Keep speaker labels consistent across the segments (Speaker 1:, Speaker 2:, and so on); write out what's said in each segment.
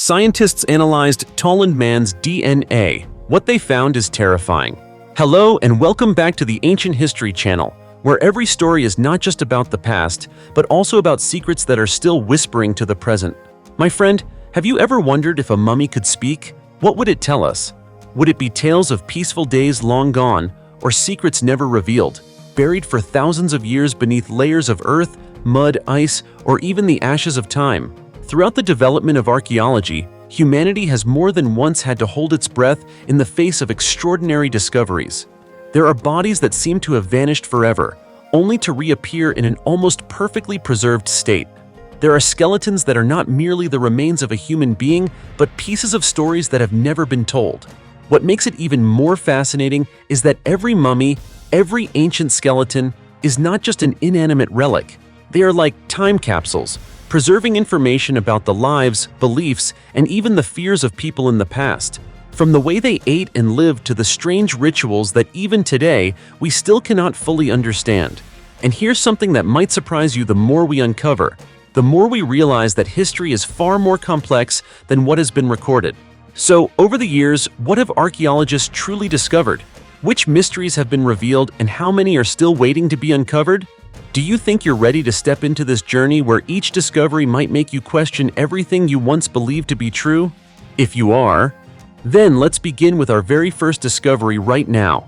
Speaker 1: Scientists analyzed Tollund Man's DNA. What they found is terrifying. Hello and welcome back to the Ancient History channel, where every story is not just about the past, but also about secrets that are still whispering to the present. My friend, have you ever wondered if a mummy could speak? What would it tell us? Would it be tales of peaceful days long gone, or secrets never revealed, buried for thousands of years beneath layers of earth, mud, ice, or even the ashes of time? Throughout the development of archaeology, humanity has more than once had to hold its breath in the face of extraordinary discoveries. There are bodies that seem to have vanished forever, only to reappear in an almost perfectly preserved state. There are skeletons that are not merely the remains of a human being, but pieces of stories that have never been told. What makes it even more fascinating is that every mummy, every ancient skeleton, is not just an inanimate relic. They are like time capsules, preserving information about the lives, beliefs, and even the fears of people in the past. From the way they ate and lived to the strange rituals that even today we still cannot fully understand. And here's something that might surprise you: the more we uncover, the more we realize that history is far more complex than what has been recorded. So, over the years, what have archaeologists truly discovered? Which mysteries have been revealed, and how many are still waiting to be uncovered? Do you think you're ready to step into this journey where each discovery might make you question everything you once believed to be true? If you are, then let's begin with our very first discovery right now.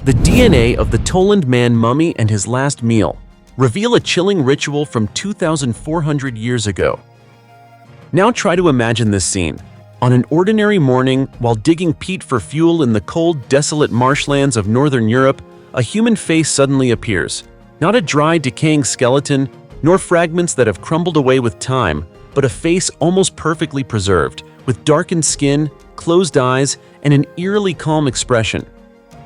Speaker 1: The DNA of the Tollund Man mummy and his last meal reveal a chilling ritual from 2,400 years ago. Now try to imagine this scene. On an ordinary morning, while digging peat for fuel in the cold, desolate marshlands of northern Europe, a human face suddenly appears. Not a dry, decaying skeleton, nor fragments that have crumbled away with time, but a face almost perfectly preserved, with darkened skin, closed eyes, and an eerily calm expression.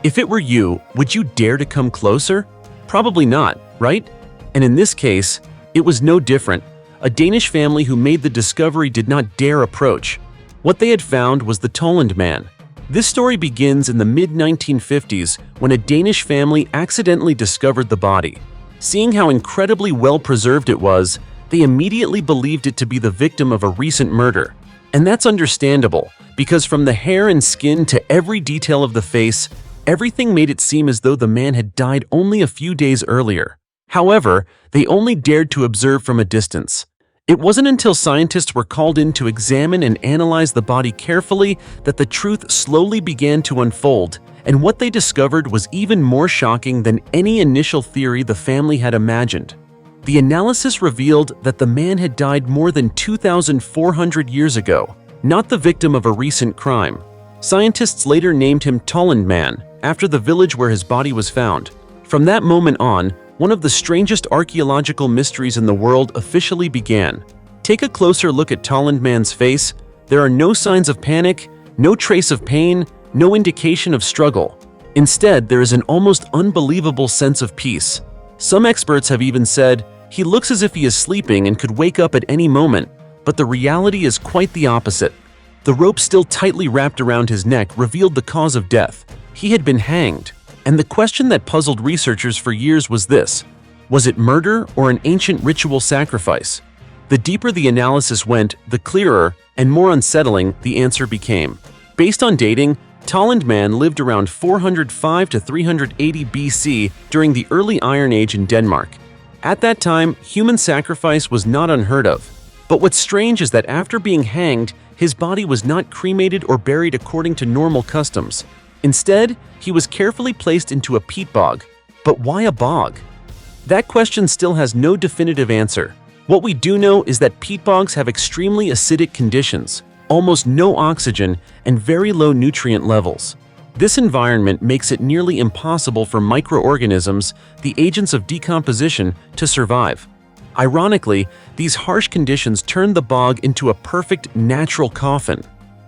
Speaker 1: If it were you, would you dare to come closer? Probably not, right? And in this case, it was no different. A Danish family who made the discovery did not dare approach. What they had found was the Tollund Man. This story begins in the mid-1950s when a Danish family accidentally discovered the body. Seeing how incredibly well preserved it was, they immediately believed it to be the victim of a recent murder. And that's understandable, because from the hair and skin to every detail of the face, everything made it seem as though the man had died only a few days earlier. However, they only dared to observe from a distance. It wasn't until scientists were called in to examine and analyze the body carefully that the truth slowly began to unfold, and what they discovered was even more shocking than any initial theory the family had imagined. The analysis revealed that the man had died more than 2,400 years ago, not the victim of a recent crime. Scientists later named him Tollund Man, after the village where his body was found. From that moment on, one of the strangest archaeological mysteries in the world officially began. Take a closer look at Tollund Man's face. There are no signs of panic, no trace of pain, no indication of struggle. Instead, there is an almost unbelievable sense of peace. Some experts have even said, he looks as if he is sleeping and could wake up at any moment, but the reality is quite the opposite. The rope still tightly wrapped around his neck revealed the cause of death. He had been hanged. And the question that puzzled researchers for years was this: was it murder or an ancient ritual sacrifice? The deeper the analysis went, the clearer and more unsettling the answer became. Based on dating, Tollund Man lived around 405 to 380 BC during the early Iron Age in Denmark. At that time, human sacrifice was not unheard of. But what's strange is that after being hanged, his body was not cremated or buried according to normal customs. Instead, he was carefully placed into a peat bog. But why a bog? That question still has no definitive answer. What we do know is that peat bogs have extremely acidic conditions, almost no oxygen, and very low nutrient levels. This environment makes it nearly impossible for microorganisms, the agents of decomposition, to survive. Ironically, these harsh conditions turned the bog into a perfect natural coffin.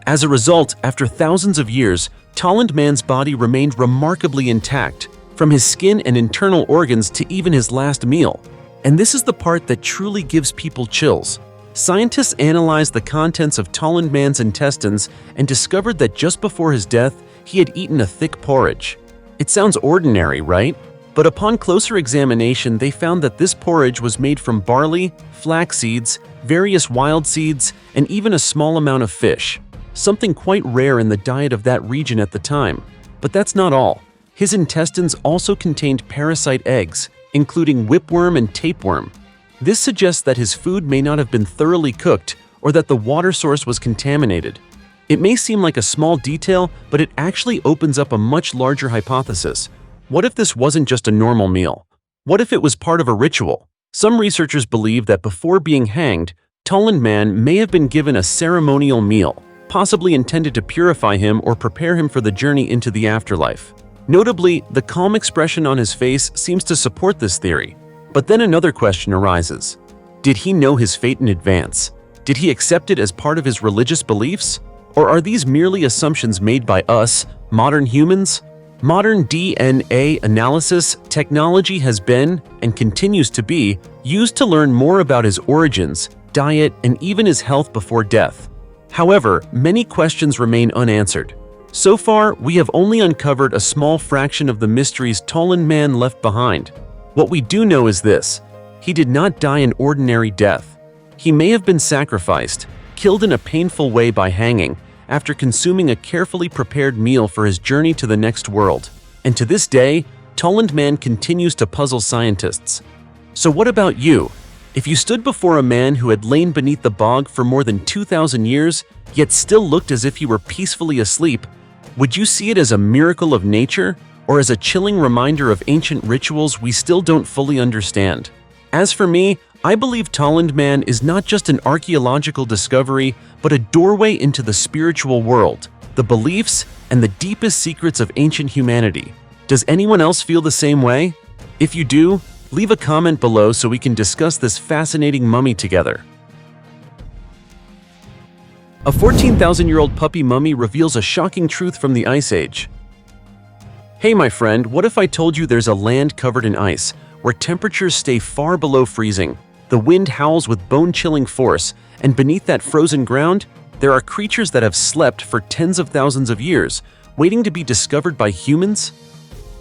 Speaker 1: As a result, after thousands of years, Tollund Man's body remained remarkably intact, from his skin and internal organs to even his last meal. And this is the part that truly gives people chills. Scientists analyzed the contents of Tollund Man's intestines and discovered that just before his death, he had eaten a thick porridge. It sounds ordinary, right? But upon closer examination, they found that this porridge was made from barley, flax seeds, various wild seeds, and even a small amount of fish, something quite rare in the diet of that region at the time. But that's not all. His intestines also contained parasite eggs, including whipworm and tapeworm. This suggests that his food may not have been thoroughly cooked or that the water source was contaminated. It may seem like a small detail, but it actually opens up a much larger hypothesis. What if this wasn't just a normal meal? What if it was part of a ritual? Some researchers believe that before being hanged, Tollund Man may have been given a ceremonial meal, possibly intended to purify him or prepare him for the journey into the afterlife. Notably, the calm expression on his face seems to support this theory. But then another question arises. Did he know his fate in advance? Did he accept it as part of his religious beliefs? Or are these merely assumptions made by us, modern humans? Modern DNA analysis technology has been, and continues to be, used to learn more about his origins, diet, and even his health before death. However, many questions remain unanswered. So far, we have only uncovered a small fraction of the mysteries Tollund Man left behind. What we do know is this: he did not die an ordinary death. He may have been sacrificed, killed in a painful way by hanging, after consuming a carefully prepared meal for his journey to the next world. And to this day, Tollund Man continues to puzzle scientists. So what about you? If you stood before a man who had lain beneath the bog for more than 2,000 years, yet still looked as if he were peacefully asleep, would you see it as a miracle of nature, or as a chilling reminder of ancient rituals we still don't fully understand? As for me, I believe Tollund Man is not just an archaeological discovery, but a doorway into the spiritual world, the beliefs, and the deepest secrets of ancient humanity. Does anyone else feel the same way? If you do, leave a comment below so we can discuss this fascinating mummy together. A 14,000-year-old puppy mummy reveals a shocking truth from the Ice Age. Hey my friend, what if I told you there's a land covered in ice, where temperatures stay far below freezing, the wind howls with bone-chilling force, and beneath that frozen ground, there are creatures that have slept for tens of thousands of years, waiting to be discovered by humans?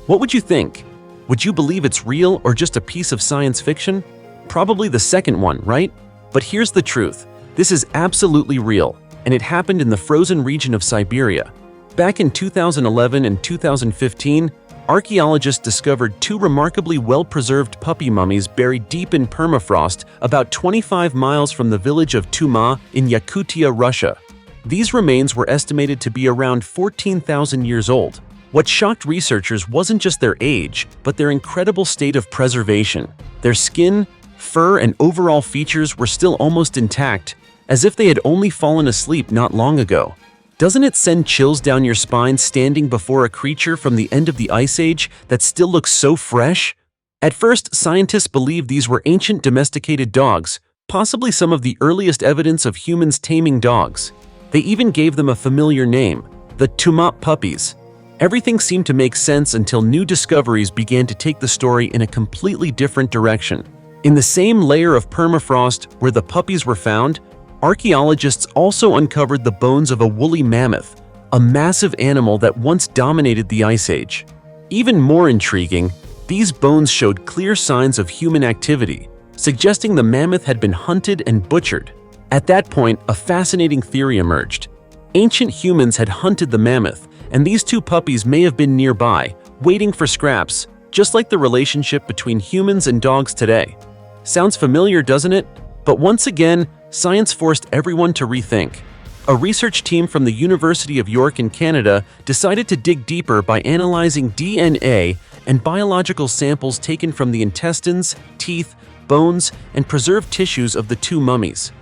Speaker 1: What would you think? Would you believe it's real or just a piece of science fiction? Probably the second one, right? But here's the truth. This is absolutely real, and it happened in the frozen region of Siberia. Back in 2011 and 2015, archaeologists discovered two remarkably well-preserved puppy mummies buried deep in permafrost about 25 miles from the village of Tuma in Yakutia, Russia. These remains were estimated to be around 14,000 years old. What shocked researchers wasn't just their age, but their incredible state of preservation. Their skin, fur, and overall features were still almost intact, as if they had only fallen asleep not long ago. Doesn't it send chills down your spine standing before a creature from the end of the Ice Age that still looks so fresh? At first, scientists believed these were ancient domesticated dogs, possibly some of the earliest evidence of humans taming dogs. They even gave them a familiar name, the Tuma puppies. Everything seemed to make sense until new discoveries began to take the story in a completely different direction. In the same layer of permafrost where the puppies were found, archaeologists also uncovered the bones of a woolly mammoth, a massive animal that once dominated the Ice Age. Even more intriguing, these bones showed clear signs of human activity, suggesting the mammoth had been hunted and butchered. At that point, a fascinating theory emerged. Ancient humans had hunted the mammoth, and these two puppies may have been nearby, waiting for scraps, just like the relationship between humans and dogs today. Sounds familiar, doesn't it? But once again, science forced everyone to rethink. A research team from the University of York in Canada decided to dig deeper by analyzing DNA and biological samples taken from the intestines, teeth, bones, and preserved tissues of the two mummies.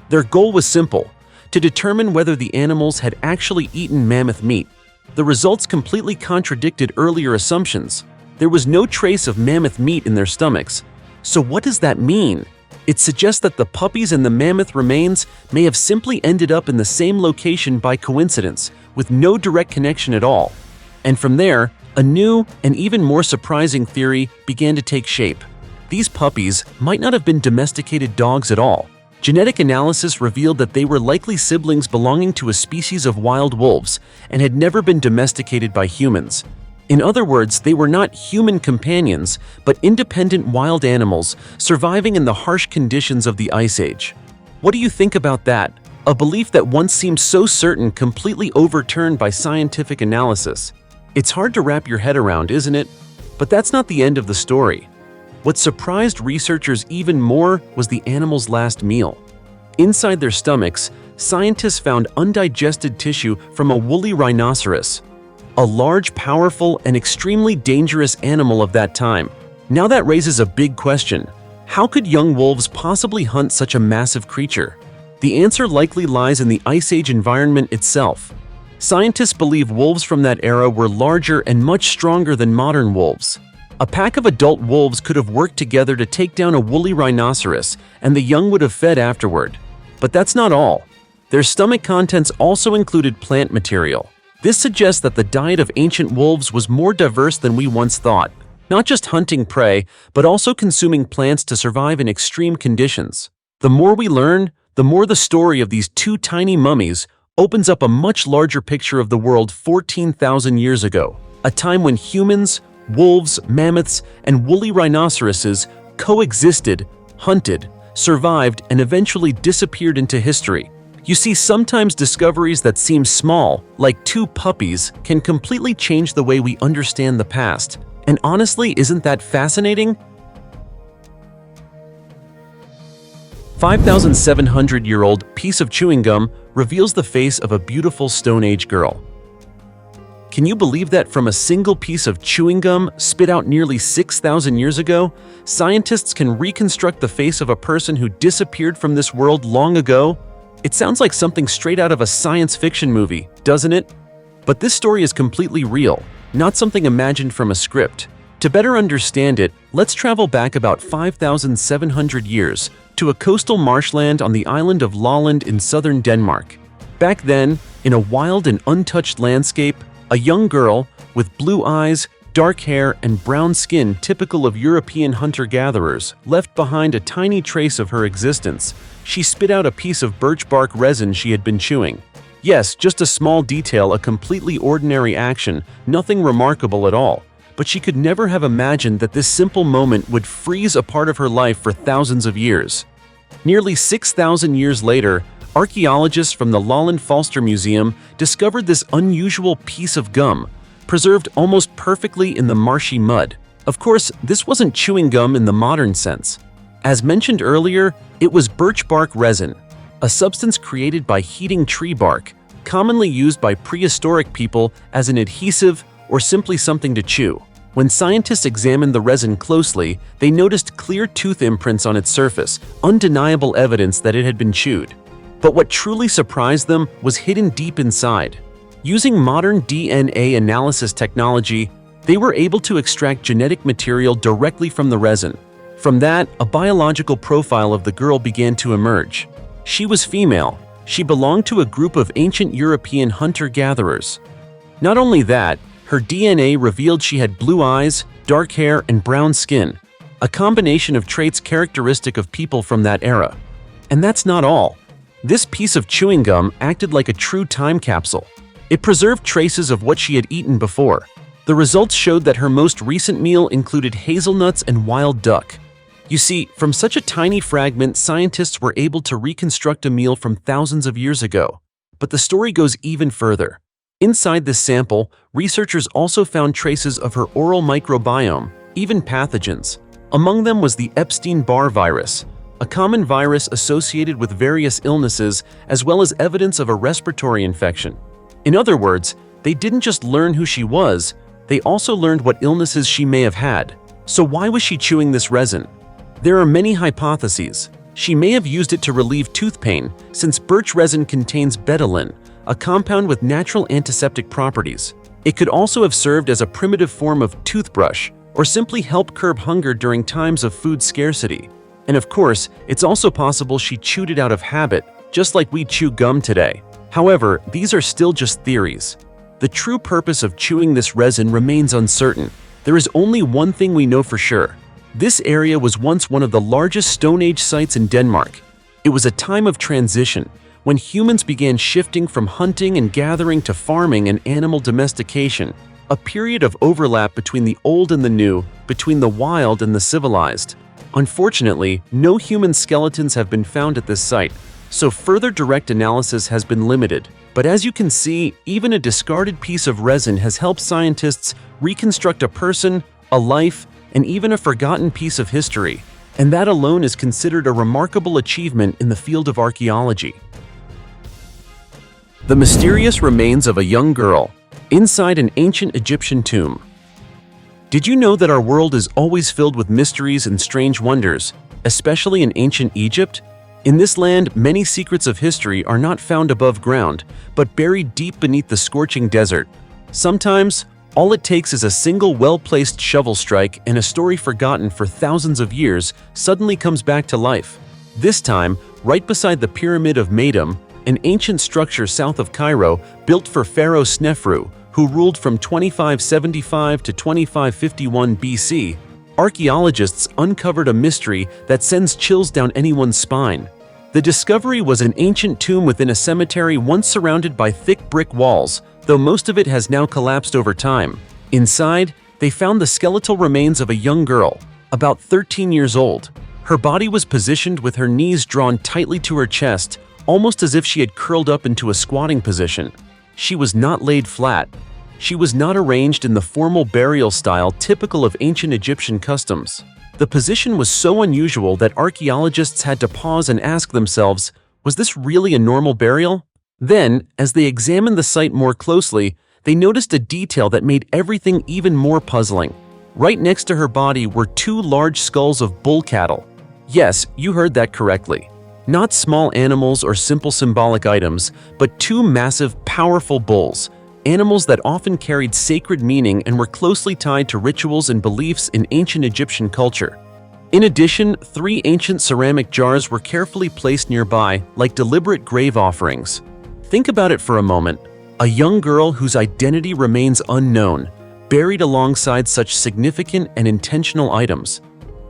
Speaker 1: Their goal was simple: to determine whether the animals had actually eaten mammoth meat. The results completely contradicted earlier assumptions. There was no trace of mammoth meat in their stomachs. So what does that mean? It suggests that the puppies and the mammoth remains may have simply ended up in the same location by coincidence, with no direct connection at all. And from there, a new and even more surprising theory began to take shape. These puppies might not have been domesticated dogs at all. Genetic analysis revealed that they were likely siblings belonging to a species of wild wolves and had never been domesticated by humans. In other words, they were not human companions, but independent wild animals surviving in the harsh conditions of the Ice Age. What do you think about that? A belief that once seemed so certain completely overturned by scientific analysis. It's hard to wrap your head around, isn't it? But that's not the end of the story. What surprised researchers even more was the animals' last meal. Inside their stomachs, scientists found undigested tissue from a woolly rhinoceros, a large, powerful, and extremely dangerous animal of that time. Now that raises a big question. How could young wolves possibly hunt such a massive creature? The answer likely lies in the Ice Age environment itself. Scientists believe wolves from that era were larger and much stronger than modern wolves. A pack of adult wolves could have worked together to take down a woolly rhinoceros, and the young would have fed afterward. But that's not all. Their stomach contents also included plant material. This suggests that the diet of ancient wolves was more diverse than we once thought, not just hunting prey, but also consuming plants to survive in extreme conditions. The more we learn, the more the story of these two tiny mummies opens up a much larger picture of the world 14,000 years ago, a time when humans, wolves, mammoths, and woolly rhinoceroses coexisted, hunted, survived, and eventually disappeared into history. You see, sometimes discoveries that seem small, like two puppies, can completely change the way we understand the past. And honestly, isn't that fascinating? 5,700-year-old piece of chewing gum reveals the face of a beautiful Stone Age girl. Can you believe that from a single piece of chewing gum spit out nearly 6,000 years ago, scientists can reconstruct the face of a person who disappeared from this world long ago? It sounds like something straight out of a science fiction movie, doesn't it? But this story is completely real, not something imagined from a script. To better understand it, let's travel back about 5,700 years to a coastal marshland on the island of Lolland in southern Denmark. Back then, in a wild and untouched landscape, a young girl with blue eyes, dark hair, and brown skin typical of European hunter-gatherers left behind a tiny trace of her existence. She spit out a piece of birch bark resin she had been chewing. Yes, just a small detail, a completely ordinary action, nothing remarkable at all. But she could never have imagined that this simple moment would freeze a part of her life for thousands of years. Nearly 6,000 years later, archaeologists from the Lolland Falster Museum discovered this unusual piece of gum, preserved almost perfectly in the marshy mud. Of course, this wasn't chewing gum in the modern sense. As mentioned earlier, it was birch bark resin, a substance created by heating tree bark, commonly used by prehistoric people as an adhesive or simply something to chew. When scientists examined the resin closely, they noticed clear tooth imprints on its surface, undeniable evidence that it had been chewed. But what truly surprised them was hidden deep inside. Using modern DNA analysis technology, they were able to extract genetic material directly from the resin. From that, a biological profile of the girl began to emerge. She was female. She belonged to a group of ancient European hunter-gatherers. Not only that, her DNA revealed she had blue eyes, dark hair, and brown skin, a combination of traits characteristic of people from that era. And that's not all. This piece of chewing gum acted like a true time capsule. It preserved traces of what she had eaten before. The results showed that her most recent meal included hazelnuts and wild duck. You see, from such a tiny fragment, scientists were able to reconstruct a meal from thousands of years ago. But the story goes even further. Inside this sample, researchers also found traces of her oral microbiome, even pathogens. Among them was the Epstein-Barr virus, a common virus associated with various illnesses, as well as evidence of a respiratory infection. In other words, they didn't just learn who she was, they also learned what illnesses she may have had. So why was she chewing this resin? There are many hypotheses. She may have used it to relieve tooth pain, since birch resin contains betalain, a compound with natural antiseptic properties. It could also have served as a primitive form of toothbrush, or simply help curb hunger during times of food scarcity. And of course, it's also possible she chewed it out of habit, just like we chew gum today. However, these are still just theories. The true purpose of chewing this resin remains uncertain. There is only one thing we know for sure. This area was once one of the largest Stone Age sites in Denmark. It was a time of transition, when humans began shifting from hunting and gathering to farming and animal domestication, a period of overlap between the old and the new, between the wild and the civilized. Unfortunately, no human skeletons have been found at this site, so further direct analysis has been limited. But as you can see, even a discarded piece of resin has helped scientists reconstruct a person, a life, and even a forgotten piece of history. And that alone is considered a remarkable achievement in the field of archaeology. The mysterious remains of a young girl inside an ancient Egyptian tomb. Did you know that our world is always filled with mysteries and strange wonders, especially in ancient Egypt? In this land, many secrets of history are not found above ground, but buried deep beneath the scorching desert. Sometimes, all it takes is a single well-placed shovel strike and a story forgotten for thousands of years suddenly comes back to life. This time, right beside the Pyramid of Meidum, an ancient structure south of Cairo built for Pharaoh Snefru, who ruled from 2575 to 2551 BC, archaeologists uncovered a mystery that sends chills down anyone's spine. The discovery was an ancient tomb within a cemetery once surrounded by thick brick walls, though most of it has now collapsed over time. Inside, they found the skeletal remains of a young girl, about 13 years old. Her body was positioned with her knees drawn tightly to her chest, almost as if she had curled up into a squatting position. She was not laid flat. She was not arranged in the formal burial style typical of ancient Egyptian customs. The position was so unusual that archaeologists had to pause and ask themselves, was this really a normal burial? Then, as they examined the site more closely, they noticed a detail that made everything even more puzzling. Right next to her body were two large skulls of bull cattle. Yes, you heard that correctly. Not small animals or simple symbolic items, but two massive, powerful bulls, animals that often carried sacred meaning and were closely tied to rituals and beliefs in ancient Egyptian culture. In addition, 3 ancient ceramic jars were carefully placed nearby, like deliberate grave offerings. Think about it for a moment. A young girl whose identity remains unknown, buried alongside such significant and intentional items.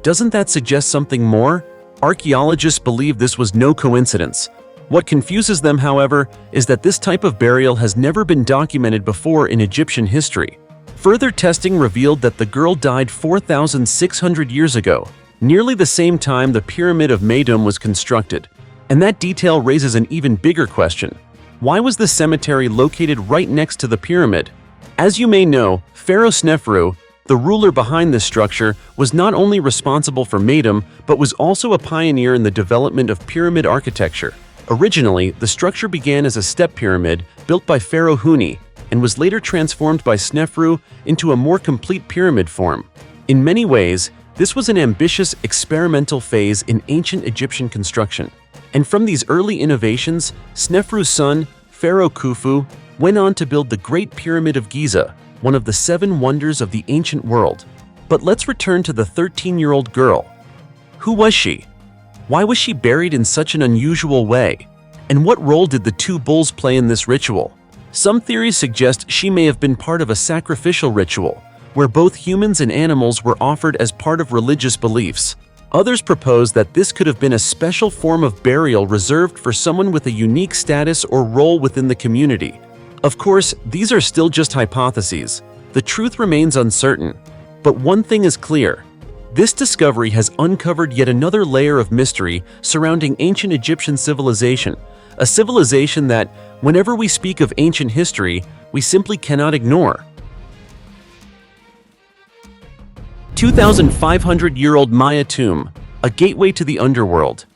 Speaker 1: Doesn't that suggest something more? Archaeologists believe this was no coincidence. What confuses them, however, is that this type of burial has never been documented before in Egyptian history. Further testing revealed that the girl died 4,600 years ago, nearly the same time the Pyramid of Meidum was constructed. And that detail raises an even bigger question. Why was the cemetery located right next to the pyramid? As you may know, Pharaoh Snefru, the ruler behind this structure, was not only responsible for Meidum, but was also a pioneer in the development of pyramid architecture. Originally, the structure began as a step pyramid built by Pharaoh Huni and was later transformed by Snefru into a more complete pyramid form. In many ways, this was an ambitious experimental phase in ancient Egyptian construction. And from these early innovations, Snefru's son, Pharaoh Khufu, went on to build the Great Pyramid of Giza, one of the 7 wonders of the ancient world. But let's return to the 13-year-old girl. Who was she? Why was she buried in such an unusual way? And what role did the 2 bulls play in this ritual? Some theories suggest she may have been part of a sacrificial ritual, where both humans and animals were offered as part of religious beliefs. Others propose that this could have been a special form of burial reserved for someone with a unique status or role within the community. Of course, these are still just hypotheses. The truth remains uncertain. But one thing is clear. This discovery has uncovered yet another layer of mystery surrounding ancient Egyptian civilization, a civilization that, whenever we speak of ancient history, we simply cannot ignore. 2,500-year-old Maya tomb, a gateway to the underworld.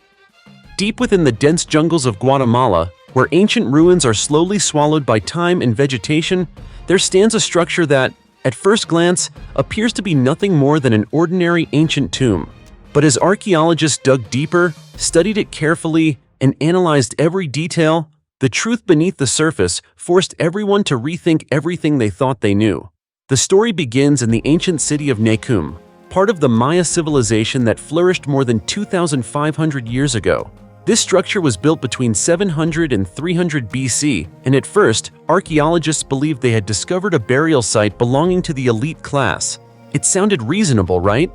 Speaker 1: Deep within the dense jungles of Guatemala, where ancient ruins are slowly swallowed by time and vegetation, there stands a structure that, at first glance, appears to be nothing more than an ordinary ancient tomb. But as archaeologists dug deeper, studied it carefully, and analyzed every detail, the truth beneath the surface forced everyone to rethink everything they thought they knew. The story begins in the ancient city of Necum, part of the Maya civilization that flourished more than 2,500 years ago. This structure was built between 700 and 300 BC, and at first, archaeologists believed they had discovered a burial site belonging to the elite class. It sounded reasonable, right?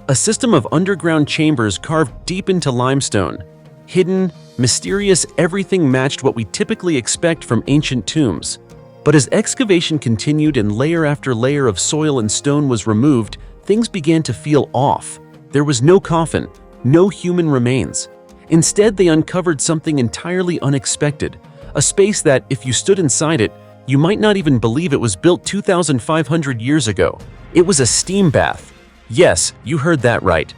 Speaker 1: A system of underground chambers carved deep into limestone. Hidden, mysterious, everything matched what we typically expect from ancient tombs. But as excavation continued and layer after layer of soil and stone was removed, things began to feel off. There was no coffin, no human remains. Instead, they uncovered something entirely unexpected, a space that, if you stood inside it, you might not even believe it was built 2,500 years ago. It was a steam bath. Yes, you heard that right.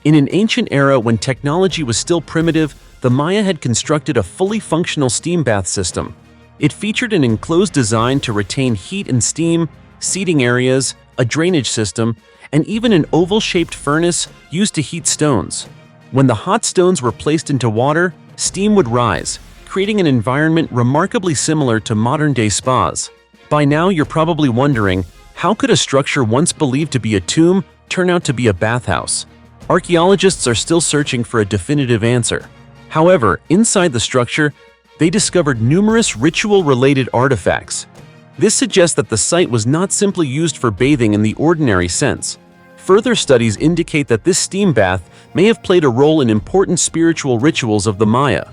Speaker 1: In an ancient era when technology was still primitive, the Maya had constructed a fully functional steam bath system. It featured an enclosed design to retain heat and steam, seating areas, a drainage system, and even an oval-shaped furnace used to heat stones. When the hot stones were placed into water, steam would rise, creating an environment remarkably similar to modern-day spas. By now, you're probably wondering, how could a structure once believed to be a tomb turn out to be a bathhouse? Archaeologists are still searching for a definitive answer. However, inside the structure, they discovered numerous ritual-related artifacts. This suggests that the site was not simply used for bathing in the ordinary sense. Further studies indicate that this steam bath may have played a role in important spiritual rituals of the Maya.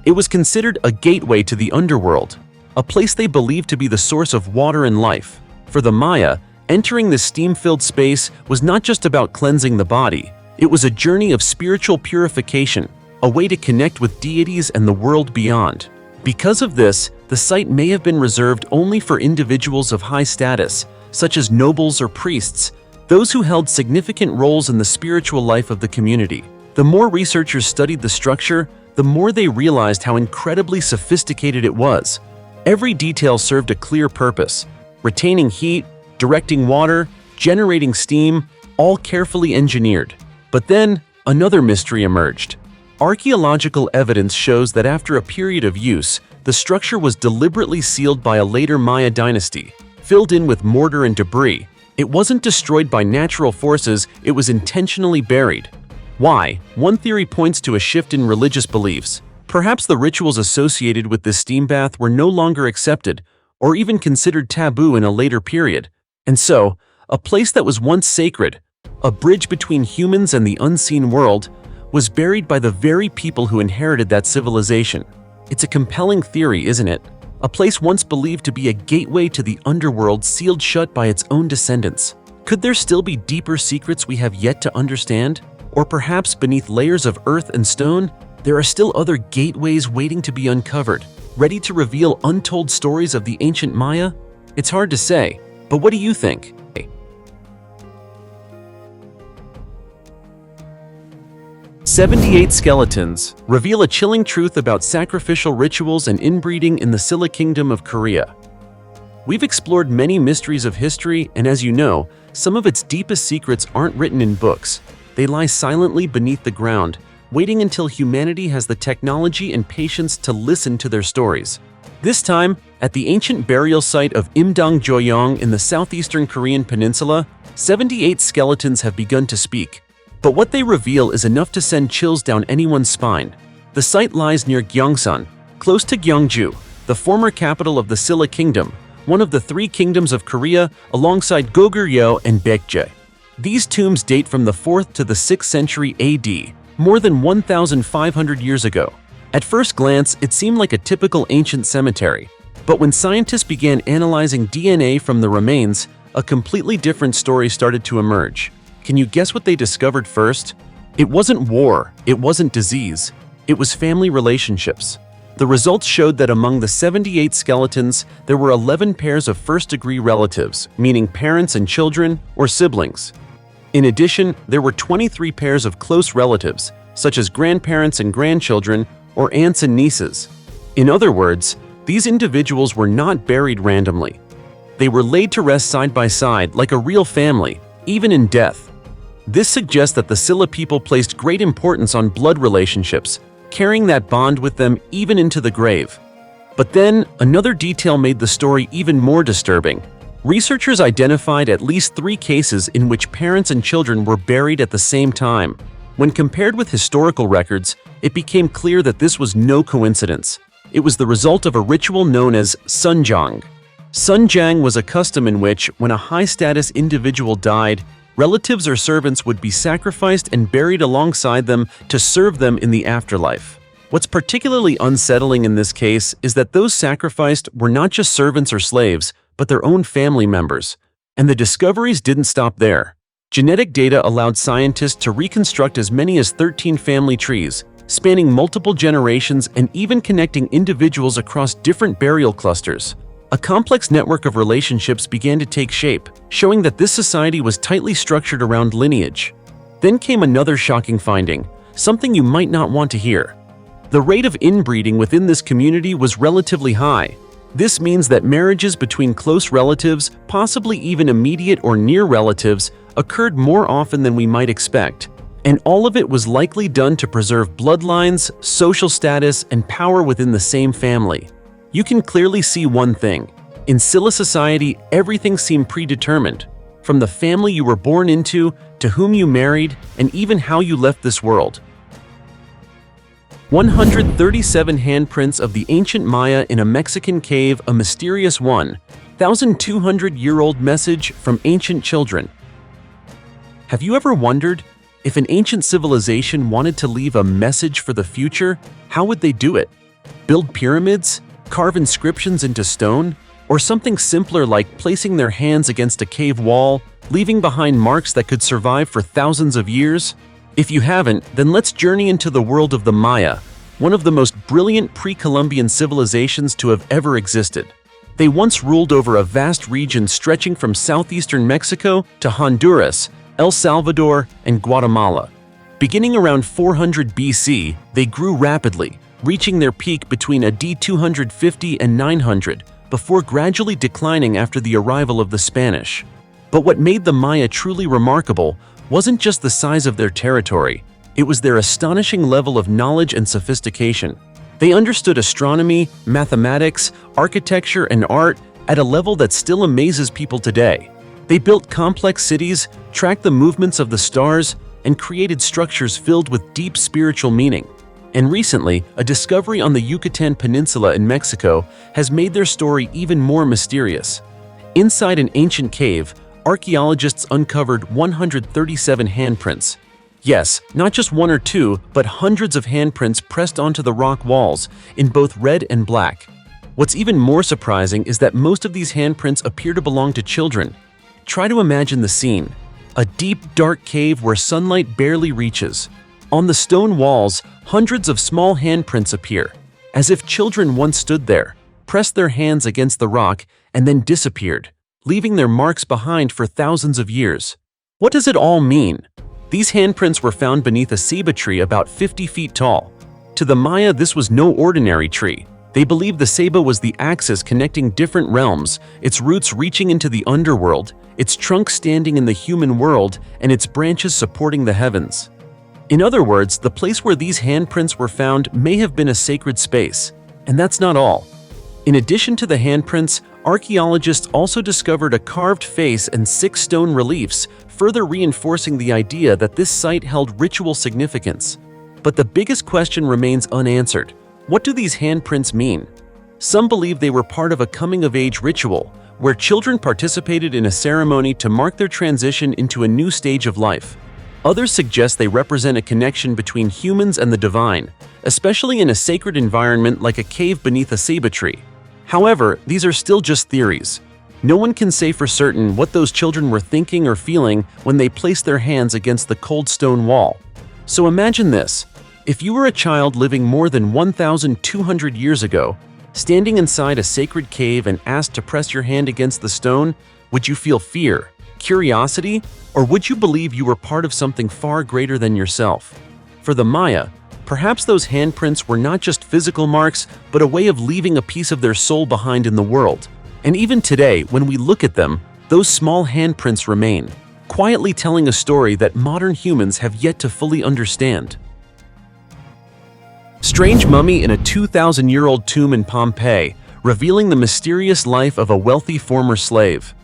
Speaker 1: It was considered a gateway to the underworld, a place they believed to be the source of water and life. For the Maya, entering this steam-filled space was not just about cleansing the body. It was a journey of spiritual purification, a way to connect with deities and the world beyond. Because of this, the site may have been reserved only for individuals of high status, such as nobles or priests, those who held significant roles in the spiritual life of the community. The more researchers studied the structure, the more they realized how incredibly sophisticated it was. Every detail served a clear purpose: retaining heat, directing water, generating steam, all carefully engineered. But then, another mystery emerged. Archaeological evidence shows that after a period of use, the structure was deliberately sealed by a later Maya dynasty, filled in with mortar and debris. It wasn't destroyed by natural forces, it was intentionally buried. Why? One theory points to a shift in religious beliefs. Perhaps the rituals associated with this steam bath were no longer accepted, or even considered taboo in a later period. And so, a place that was once sacred, a bridge between humans and the unseen world, was buried by the very people who inherited that civilization. It's a compelling theory, isn't it? A place once believed to be a gateway to the underworld sealed shut by its own descendants. Could there still be deeper secrets we have yet to understand? Or perhaps beneath layers of earth and stone, there are still other gateways waiting to be uncovered, ready to reveal untold stories of the ancient Maya? It's hard to say, but what do you think? 78 skeletons reveal a chilling truth about sacrificial rituals and inbreeding in the Silla Kingdom of Korea. We've explored many mysteries of history, and as you know, some of its deepest secrets aren't written in books. They lie silently beneath the ground, waiting until humanity has the technology and patience to listen to their stories. This time, at the ancient burial site of Imdong-joyong in the southeastern Korean peninsula, 78 skeletons have begun to speak. But what they reveal is enough to send chills down anyone's spine. The site lies near Gyeongsang, close to Gyeongju, the former capital of the Silla Kingdom, one of the three kingdoms of Korea alongside Goguryeo and Baekje. These tombs date from the 4th to the 6th century AD, more than 1,500 years ago. At first glance, it seemed like a typical ancient cemetery. But when scientists began analyzing DNA from the remains, a completely different story started to emerge. Can you guess what they discovered first? It wasn't war, it wasn't disease, it was family relationships. The results showed that among the 78 skeletons, there were 11 pairs of first-degree relatives, meaning parents and children, or siblings. In addition, there were 23 pairs of close relatives, such as grandparents and grandchildren, or aunts and nieces. In other words, these individuals were not buried randomly. They were laid to rest side by side like a real family, even in death. This suggests that the Silla people placed great importance on blood relationships, carrying that bond with them even into the grave. But then, another detail made the story even more disturbing. Researchers identified at least 3 cases in which parents and children were buried at the same time. When compared with historical records, it became clear that this was no coincidence. It was the result of a ritual known as sunjang. Sunjang was a custom in which, when a high-status individual died, relatives or servants would be sacrificed and buried alongside them to serve them in the afterlife. What's particularly unsettling in this case is that those sacrificed were not just servants or slaves, but their own family members. And the discoveries didn't stop there. Genetic data allowed scientists to reconstruct as many as 13 family trees, spanning multiple generations and even connecting individuals across different burial clusters. A complex network of relationships began to take shape, showing that this society was tightly structured around lineage. Then came another shocking finding, something you might not want to hear. The rate of inbreeding within this community was relatively high. This means that marriages between close relatives, possibly even immediate or near relatives, occurred more often than we might expect. And all of it was likely done to preserve bloodlines, social status, and power within the same family. You can clearly see one thing. In Silla society, everything seemed predetermined. From the family you were born into, to whom you married, and even how you left this world. 137 handprints of the ancient Maya in a Mexican cave, a mysterious 1,200-year-old message from ancient children. Have you ever wondered, if an ancient civilization wanted to leave a message for the future, how would they do it? Build pyramids? Carve inscriptions into stone? Or something simpler like placing their hands against a cave wall, leaving behind marks that could survive for thousands of years? If you haven't, then let's journey into the world of the Maya, one of the most brilliant pre-Columbian civilizations to have ever existed. They once ruled over a vast region stretching from southeastern Mexico to Honduras, El Salvador, and Guatemala. Beginning around 400 BC, they grew rapidly, reaching their peak between AD 250 and 900, before gradually declining after the arrival of the Spanish. But what made the Maya truly remarkable wasn't just the size of their territory, it was their astonishing level of knowledge and sophistication. They understood astronomy, mathematics, architecture, and art at a level that still amazes people today. They built complex cities, tracked the movements of the stars, and created structures filled with deep spiritual meaning. And recently, a discovery on the Yucatan Peninsula in Mexico has made their story even more mysterious. Inside an ancient cave, archaeologists uncovered 137 handprints. Yes, not just one or two, but hundreds of handprints pressed onto the rock walls in both red and black. What's even more surprising is that most of these handprints appear to belong to children. Try to imagine the scene. A deep, dark cave where sunlight barely reaches. On the stone walls, hundreds of small handprints appear, as if children once stood there, pressed their hands against the rock, and then disappeared, leaving their marks behind for thousands of years. What does it all mean? These handprints were found beneath a ceiba tree about 50 feet tall. To the Maya, this was no ordinary tree. They believed the ceiba was the axis connecting different realms, its roots reaching into the underworld, its trunk standing in the human world, and its branches supporting the heavens. In other words, the place where these handprints were found may have been a sacred space. And that's not all. In addition to the handprints, archaeologists also discovered a carved face and 6 stone reliefs, further reinforcing the idea that this site held ritual significance. But the biggest question remains unanswered. What do these handprints mean? Some believe they were part of a coming-of-age ritual, where children participated in a ceremony to mark their transition into a new stage of life. Others suggest they represent a connection between humans and the divine, especially in a sacred environment like a cave beneath a ceiba tree. However, these are still just theories. No one can say for certain what those children were thinking or feeling when they placed their hands against the cold stone wall. So imagine this. If you were a child living more than 1,200 years ago, standing inside a sacred cave and asked to press your hand against the stone, would you feel fear, curiosity, or would you believe you were part of something far greater than yourself? For the Maya, perhaps those handprints were not just physical marks, but a way of leaving a piece of their soul behind in the world. And even today, when we look at them, those small handprints remain, quietly telling a story that modern humans have yet to fully understand. Strange mummy in a 2,000-year-old tomb in Pompeii, revealing the mysterious life of a wealthy former slave.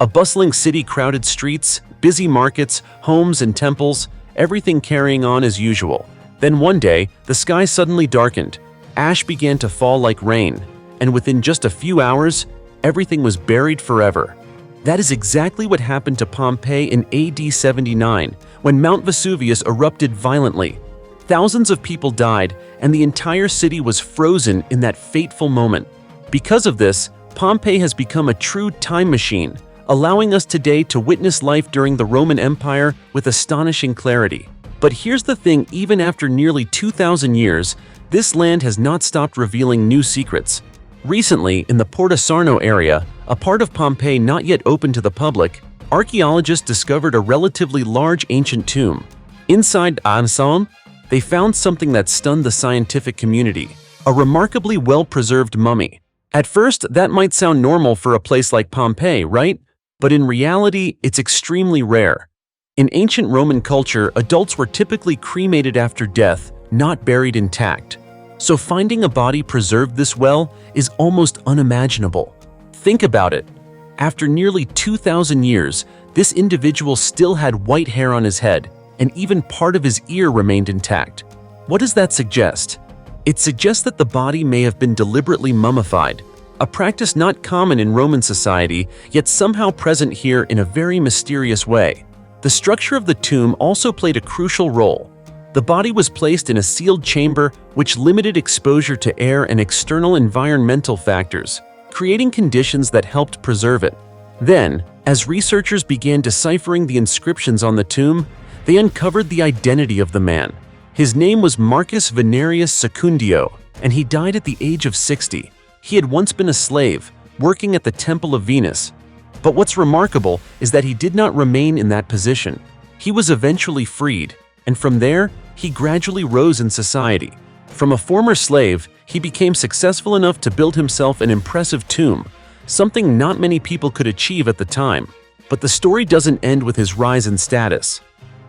Speaker 1: A bustling city, crowded streets, busy markets, homes and temples, everything carrying on as usual. Then one day, the sky suddenly darkened, ash began to fall like rain, and within just a few hours, everything was buried forever. That is exactly what happened to Pompeii in AD 79, when Mount Vesuvius erupted violently. Thousands of people died, and the entire city was frozen in that fateful moment. Because of this, Pompeii has become a true time machine, allowing us today to witness life during the Roman Empire with astonishing clarity. But here's the thing, even after nearly 2,000 years, this land has not stopped revealing new secrets. Recently, in the Porta Sarno area, a part of Pompeii not yet open to the public, archaeologists discovered a relatively large ancient tomb. Inside Ansan, they found something that stunned the scientific community, a remarkably well-preserved mummy. At first, that might sound normal for a place like Pompeii, right? But in reality, it's extremely rare. In ancient Roman culture, adults were typically cremated after death, not buried intact. So finding a body preserved this well is almost unimaginable. Think about it. After nearly 2,000 years, this individual still had white hair on his head, and even part of his ear remained intact. What does that suggest? It suggests that the body may have been deliberately mummified, a practice not common in Roman society, yet somehow present here in a very mysterious way. The structure of the tomb also played a crucial role. The body was placed in a sealed chamber which limited exposure to air and external environmental factors, creating conditions that helped preserve it. Then, as researchers began deciphering the inscriptions on the tomb, they uncovered the identity of the man. His name was Marcus Venerius Secundio, and he died at the age of 60. He had once been a slave, working at the Temple of Venus. But what's remarkable is that he did not remain in that position. He was eventually freed, and from there, he gradually rose in society. From a former slave, he became successful enough to build himself an impressive tomb, something not many people could achieve at the time. But the story doesn't end with his rise in status.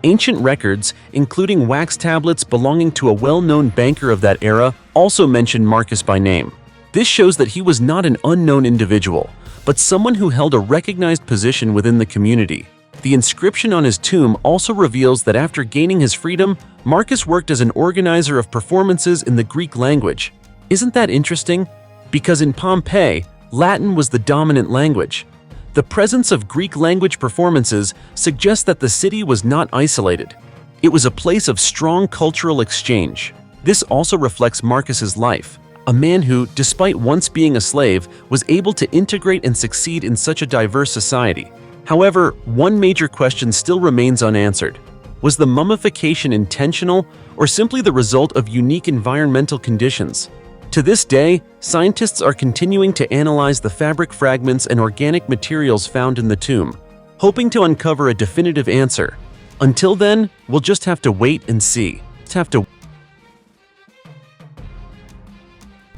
Speaker 1: Ancient records, including wax tablets belonging to a well-known banker of that era, also mention Marcus by name. This shows that he was not an unknown individual, but someone who held a recognized position within the community. The inscription on his tomb also reveals that after gaining his freedom, Marcus worked as an organizer of performances in the Greek language. Isn't that interesting? Because in Pompeii, Latin was the dominant language. The presence of Greek language performances suggests that the city was not isolated. It was a place of strong cultural exchange. This also reflects Marcus's life, a man who, despite once being a slave, was able to integrate and succeed in such a diverse society. However, one major question still remains unanswered. Was the mummification intentional or simply the result of unique environmental conditions? To this day, scientists are continuing to analyze the fabric fragments and organic materials found in the tomb, hoping to uncover a definitive answer. Until then, we'll just have to wait and see.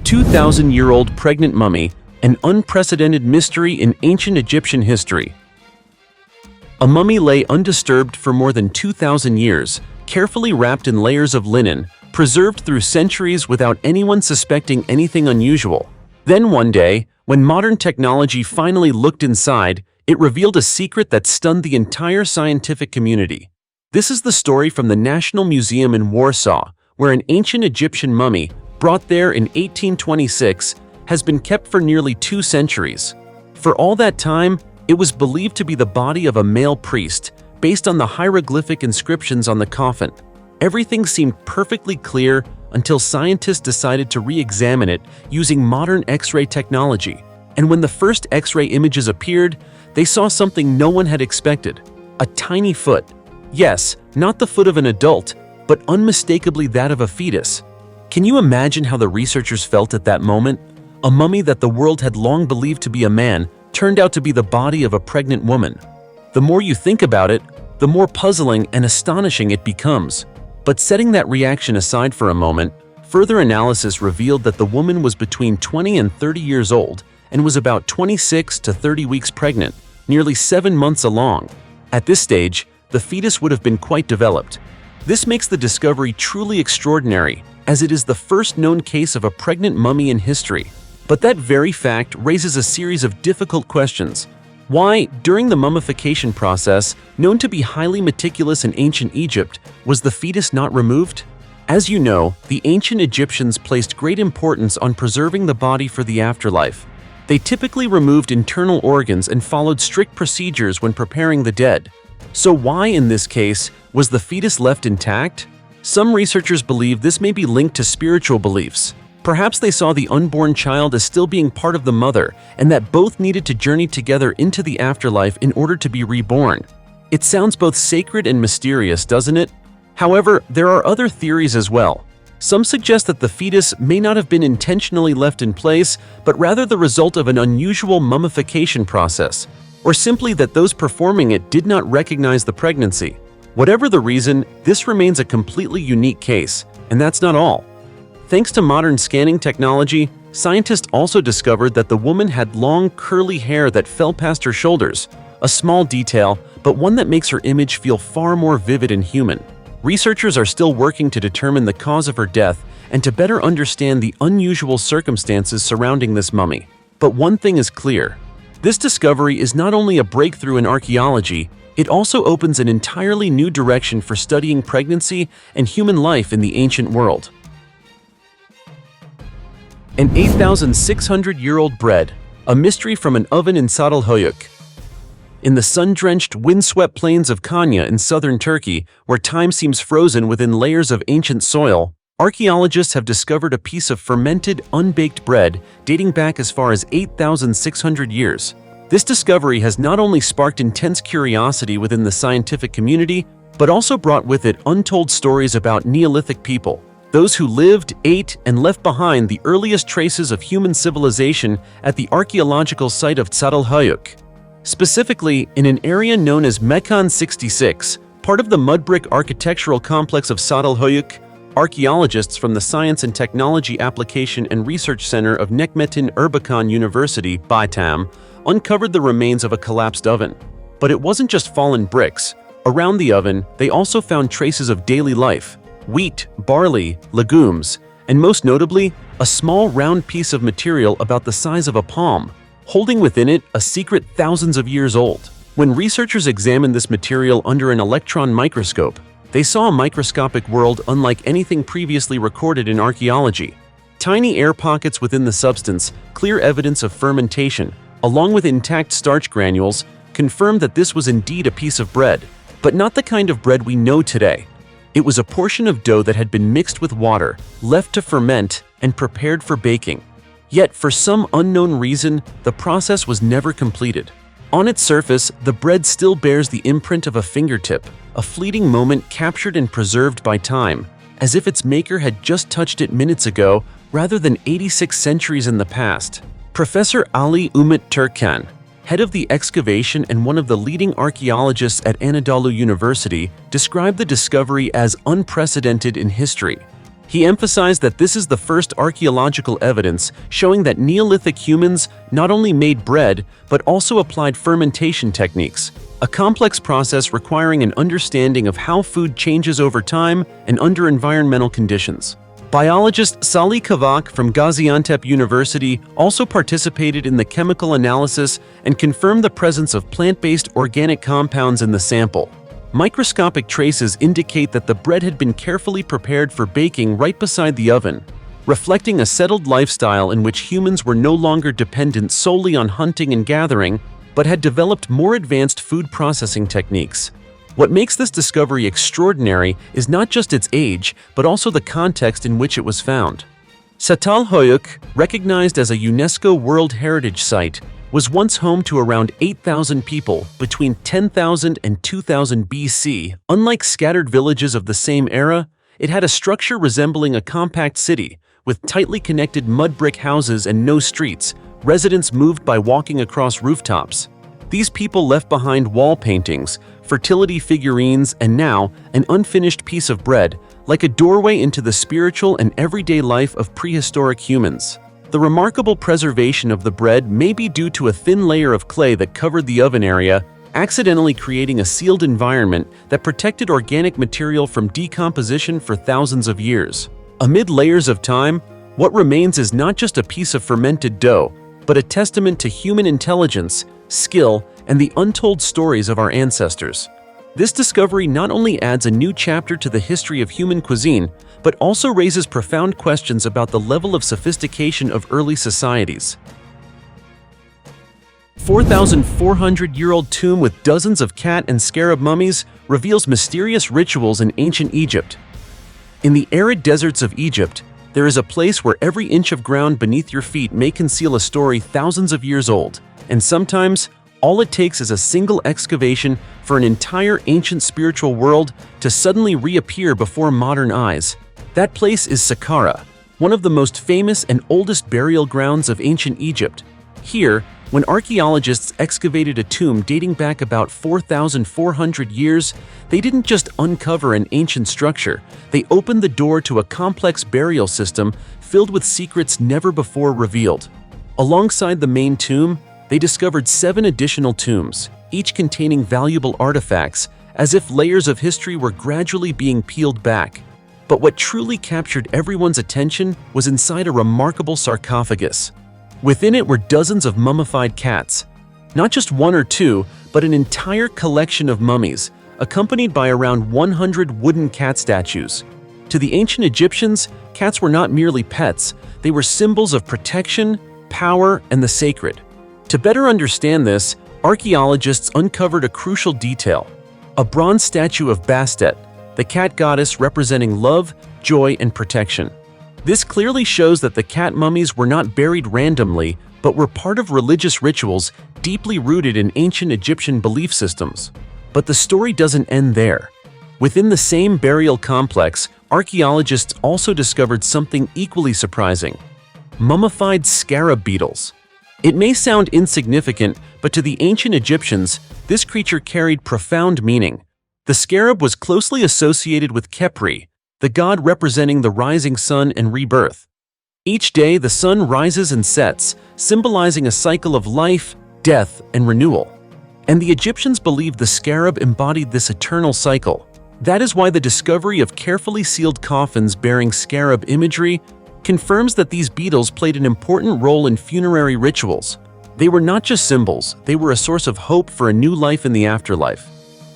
Speaker 1: 2,000-year-old pregnant mummy, an unprecedented mystery in ancient Egyptian history. A mummy lay undisturbed for more than 2,000 years, carefully wrapped in layers of linen, preserved through centuries without anyone suspecting anything unusual. Then one day, when modern technology finally looked inside, it revealed a secret that stunned the entire scientific community. This is the story from the National Museum in Warsaw, where an ancient Egyptian mummy, brought there in 1826, has been kept for nearly 2 centuries. For all that time, it was believed to be the body of a male priest, based on the hieroglyphic inscriptions on the coffin. Everything seemed perfectly clear until scientists decided to re-examine it using modern X-ray technology. And when the first X-ray images appeared, they saw something no one had expected: a tiny foot. Yes, not the foot of an adult, but unmistakably that of a fetus. Can you imagine how the researchers felt at that moment? A mummy that the world had long believed to be a man turned out to be the body of a pregnant woman. The more you think about it, the more puzzling and astonishing it becomes. But setting that reaction aside for a moment, further analysis revealed that the woman was between 20 and 30 years old and was about 26 to 30 weeks pregnant, nearly 7 months along. At this stage, the fetus would have been quite developed. This makes the discovery truly extraordinary, as it is the first known case of a pregnant mummy in history. But that very fact raises a series of difficult questions. Why, during the mummification process, known to be highly meticulous in ancient Egypt, was the fetus not removed? As you know, the ancient Egyptians placed great importance on preserving the body for the afterlife. They typically removed internal organs and followed strict procedures when preparing the dead. So why, in this case, was the fetus left intact? Some researchers believe this may be linked to spiritual beliefs. Perhaps they saw the unborn child as still being part of the mother, and that both needed to journey together into the afterlife in order to be reborn. It sounds both sacred and mysterious, doesn't it? However, there are other theories as well. Some suggest that the fetus may not have been intentionally left in place, but rather the result of an unusual mummification process, or simply that those performing it did not recognize the pregnancy. Whatever the reason, this remains a completely unique case, and that's not all. Thanks to modern scanning technology, scientists also discovered that the woman had long, curly hair that fell past her shoulders, a small detail, but one that makes her image feel far more vivid and human. Researchers are still working to determine the cause of her death and to better understand the unusual circumstances surrounding this mummy. But one thing is clear. This discovery is not only a breakthrough in archaeology, it also opens an entirely new direction for studying pregnancy and human life in the ancient world. An 8,600-year-old bread, a mystery from an oven in Çatalhöyük. In the sun-drenched, windswept plains of Konya in southern Turkey, where time seems frozen within layers of ancient soil, archaeologists have discovered a piece of fermented, unbaked bread dating back as far as 8,600 years. This discovery has not only sparked intense curiosity within the scientific community, but also brought with it untold stories about Neolithic people, those who lived, ate, and left behind the earliest traces of human civilization at the archaeological site of Çatalhöyük. Specifically, in an area known as Mekan 66, part of the mudbrick architectural complex of Çatalhöyük, archaeologists from the Science and Technology Application and Research Center of Necmettin Erbakan University, Baytam, uncovered the remains of a collapsed oven. But it wasn't just fallen bricks. Around the oven, they also found traces of daily life: wheat, barley, legumes, and most notably, a small round piece of material about the size of a palm, holding within it a secret thousands of years old. When researchers examined this material under an electron microscope, they saw a microscopic world unlike anything previously recorded in archaeology. Tiny air pockets within the substance, clear evidence of fermentation, along with intact starch granules, confirmed that this was indeed a piece of bread, but not the kind of bread we know today. It was a portion of dough that had been mixed with water, left to ferment, and prepared for baking. Yet, for some unknown reason, the process was never completed. On its surface, the bread still bears the imprint of a fingertip, a fleeting moment captured and preserved by time, as if its maker had just touched it minutes ago rather than 86 centuries in the past. Professor Ali Umut Turkcan, head of the excavation and one of the leading archaeologists at Anadolu University, described the discovery as unprecedented in history. He emphasized that this is the first archaeological evidence showing that Neolithic humans not only made bread, but also applied fermentation techniques, a complex process requiring an understanding of how food changes over time and under environmental conditions. Biologist Salih Kavak from Gaziantep University also participated in the chemical analysis and confirmed the presence of plant-based organic compounds in the sample. Microscopic traces indicate that the bread had been carefully prepared for baking right beside the oven, reflecting a settled lifestyle in which humans were no longer dependent solely on hunting and gathering, but had developed more advanced food processing techniques. What makes this discovery extraordinary is not just its age, but also the context in which it was found. Çatalhöyük, recognized as a UNESCO World Heritage Site, was once home to around 8,000 people between 10,000 and 2000 BC. Unlike scattered villages of the same era, it had a structure resembling a compact city, with tightly connected mud brick houses and no streets. Residents moved by walking across rooftops. These people left behind wall paintings, fertility figurines, and now an unfinished piece of bread, like a doorway into the spiritual and everyday life of prehistoric humans. The remarkable preservation of the bread may be due to a thin layer of clay that covered the oven area, accidentally creating a sealed environment that protected organic material from decomposition for thousands of years. Amid layers of time, what remains is not just a piece of fermented dough, but a testament to human intelligence, skill, and the untold stories of our ancestors. This discovery not only adds a new chapter to the history of human cuisine, but also raises profound questions about the level of sophistication of early societies. 4,400-year-old tomb with dozens of cat and scarab mummies reveals mysterious rituals in ancient Egypt. In the arid deserts of Egypt, there is a place where every inch of ground beneath your feet may conceal a story thousands of years old, and sometimes all it takes is a single excavation for an entire ancient spiritual world to suddenly reappear before modern eyes. That place is Saqqara, one of the most famous and oldest burial grounds of ancient Egypt. Here, when archaeologists excavated a tomb dating back about 4,400 years, they didn't just uncover an ancient structure, they opened the door to a complex burial system filled with secrets never before revealed. Alongside the main tomb, they discovered 7 additional tombs, each containing valuable artifacts, as if layers of history were gradually being peeled back. But what truly captured everyone's attention was inside a remarkable sarcophagus. Within it were dozens of mummified cats. Not just one or two, but an entire collection of mummies, accompanied by around 100 wooden cat statues. To the ancient Egyptians, cats were not merely pets, they were symbols of protection, power, and the sacred. To better understand this, archaeologists uncovered a crucial detail: a bronze statue of Bastet, the cat goddess representing love, joy, and protection. This clearly shows that the cat mummies were not buried randomly, but were part of religious rituals deeply rooted in ancient Egyptian belief systems. But the story doesn't end there. Within the same burial complex, archaeologists also discovered something equally surprising: mummified scarab beetles. It may sound insignificant, but to the ancient Egyptians, this creature carried profound meaning. The scarab was closely associated with Khepri, the god representing the rising sun and rebirth. Each day, the sun rises and sets, symbolizing a cycle of life, death, and renewal. And the Egyptians believed the scarab embodied this eternal cycle. That is why the discovery of carefully sealed coffins bearing scarab imagery confirms that these beetles played an important role in funerary rituals. They were not just symbols, they were a source of hope for a new life in the afterlife.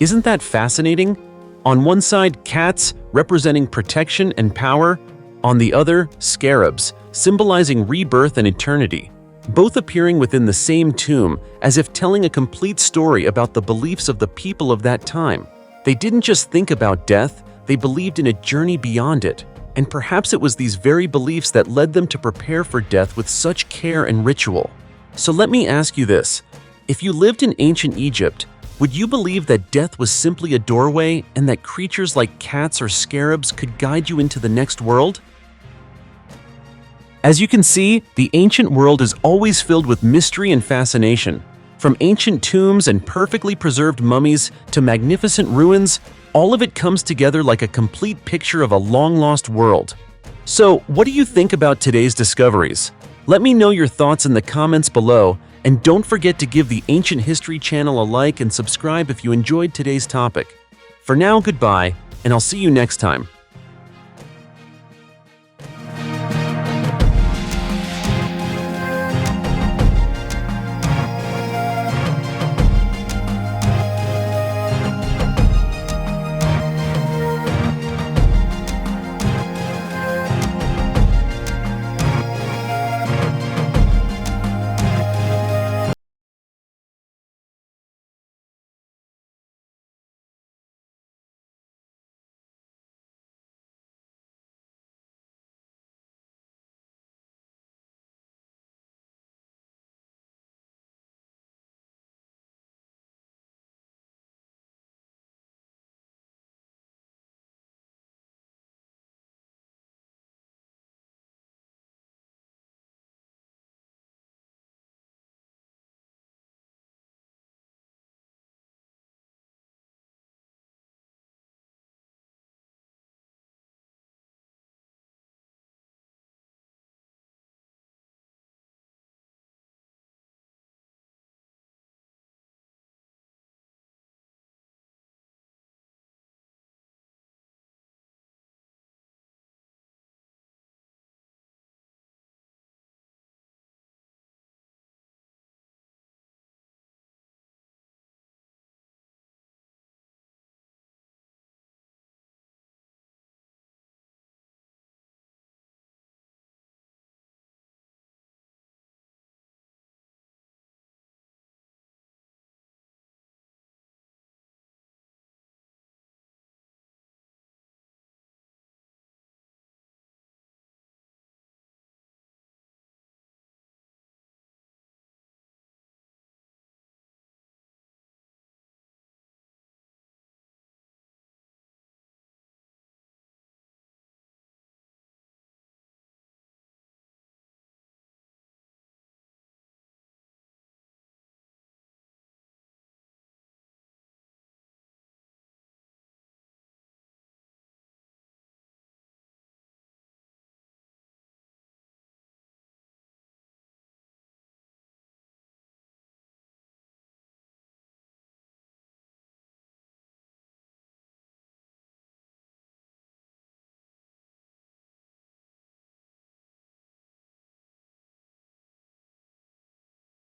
Speaker 1: Isn't that fascinating? On one side, cats, representing protection and power. On the other, scarabs, symbolizing rebirth and eternity. Both appearing within the same tomb, as if telling a complete story about the beliefs of the people of that time. They didn't just think about death, they believed in a journey beyond it. And perhaps it was these very beliefs that led them to prepare for death with such care and ritual. So let me ask you this: if you lived in ancient Egypt, would you believe that death was simply a doorway and that creatures like cats or scarabs could guide you into the next world? As you can see, the ancient world is always filled with mystery and fascination. From ancient tombs and perfectly preserved mummies to magnificent ruins, all of it comes together like a complete picture of a long-lost world. So, what do you think about today's discoveries? Let me know your thoughts in the comments below, and don't forget to give the Ancient History channel a like and subscribe if you enjoyed today's topic. For now, goodbye, and I'll see you next time.